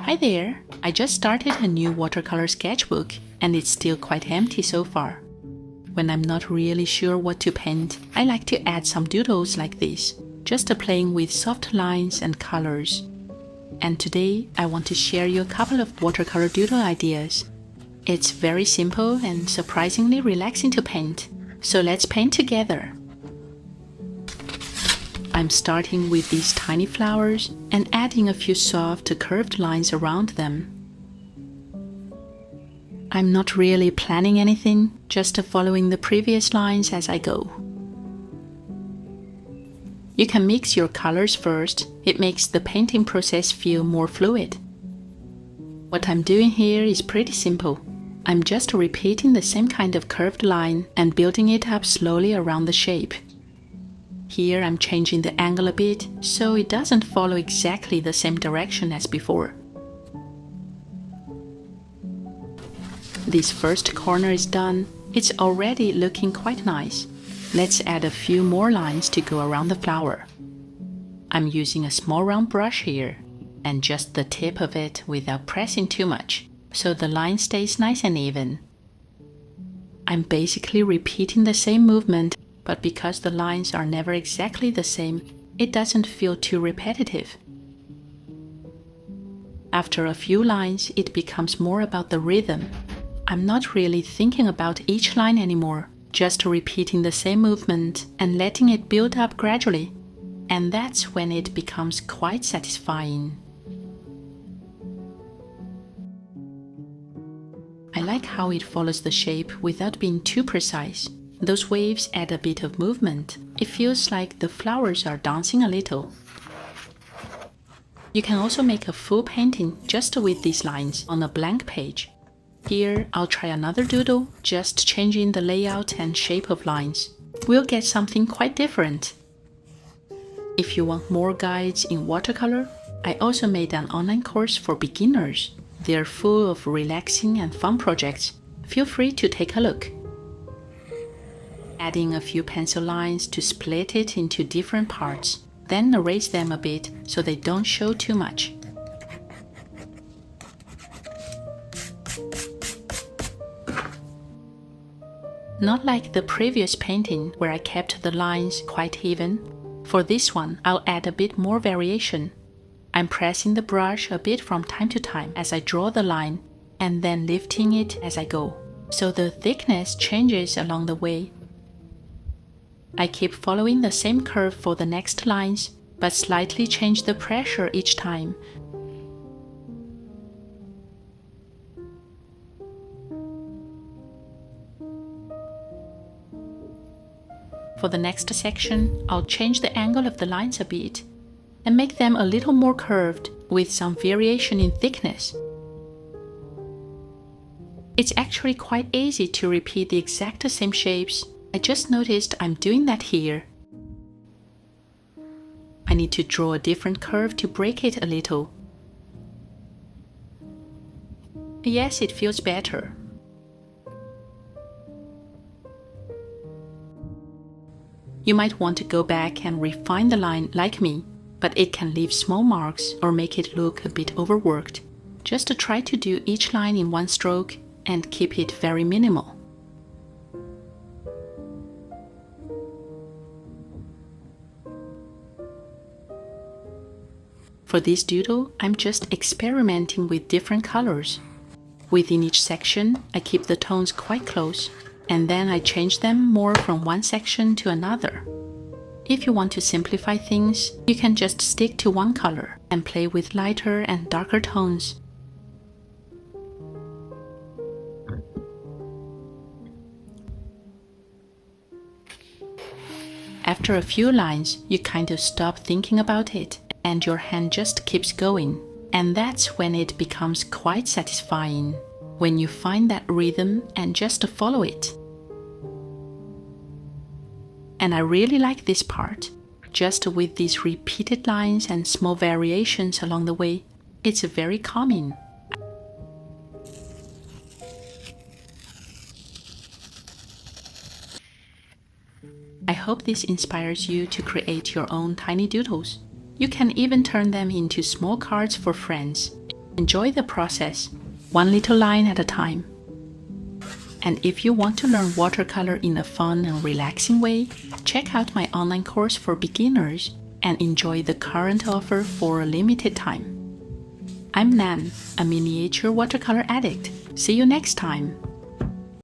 Hi there! I just started a new watercolor sketchbook and it's still quite empty so far. When I'm not really sure what to paint, I like to add some doodles like this, just playing with soft lines and colors. And today I want to share you a couple of watercolor doodle ideas. It's very simple and surprisingly relaxing to paint, so let's paint together. I'm starting with these tiny flowers and adding a few soft curved lines around them. I'm not really planning anything, just following the previous lines as I go. You can mix your colors first, it makes the painting process feel more fluid. What I'm doing here is pretty simple. I'm just repeating the same kind of curved line and building it up slowly around the shape. Here I'm changing the angle a bit, so it doesn't follow exactly the same direction as before. This first corner is done. It's already looking quite nice. Let's add a few more lines to go around the flower. I'm using a small round brush here, and just the tip of it without pressing too much, so the line stays nice and even. I'm basically repeating the same movement, but because the lines are never exactly the same, it doesn't feel too repetitive. After a few lines, it becomes more about the rhythm. I'm not really thinking about each line anymore, just repeating the same movement and letting it build up gradually. And that's when it becomes quite satisfying. I like how it follows the shape without being too precise. Those waves add a bit of movement. It feels like the flowers are dancing a little. You can also make a full painting just with these lines on a blank page. Here, I'll try another doodle, just changing the layout and shape of lines. We'll get something quite different. If you want more guides in watercolor, I also made an online course for beginners. They're full of relaxing and fun projects. Feel free to take a look. Adding a few pencil lines to split it into different parts, then erase them a bit so they don't show too much. Not like the previous painting where I kept the lines quite even. For this one, I'll add a bit more variation. I'm pressing the brush a bit from time to time as I draw the line, and then lifting it as I go, so the thickness changes along the way. I keep following the same curve for the next lines, but slightly change the pressure each time. For the next section, I'll change the angle of the lines a bit and make them a little more curved with some variation in thickness. It's actually quite easy to repeat the exact same shapes. I just noticed I'm doing that here. I need to draw a different curve to break it a little. Yes, it feels better. You might want to go back and refine the line like me, but it can leave small marks or make it look a bit overworked. Just try to do each line in one stroke and keep it very minimal. For this doodle, I'm just experimenting with different colors. Within each section, I keep the tones quite close, and then I change them more from one section to another. If you want to simplify things, you can just stick to one color and play with lighter and darker tones. After a few lines, you kind of stop thinking about it, and your hand just keeps going. And that's when it becomes quite satisfying, when you find that rhythm and just follow it. And I really like this part, just with these repeated lines and small variations along the way. It's very calming. I hope this inspires you to create your own tiny doodles. You can even turn them into small cards for friends. Enjoy the process, one little line at a time. And if you want to learn watercolor in a fun and relaxing way, check out my online course for beginners and enjoy the current offer for a limited time. I'm Nan, a miniature watercolor addict. See you next time!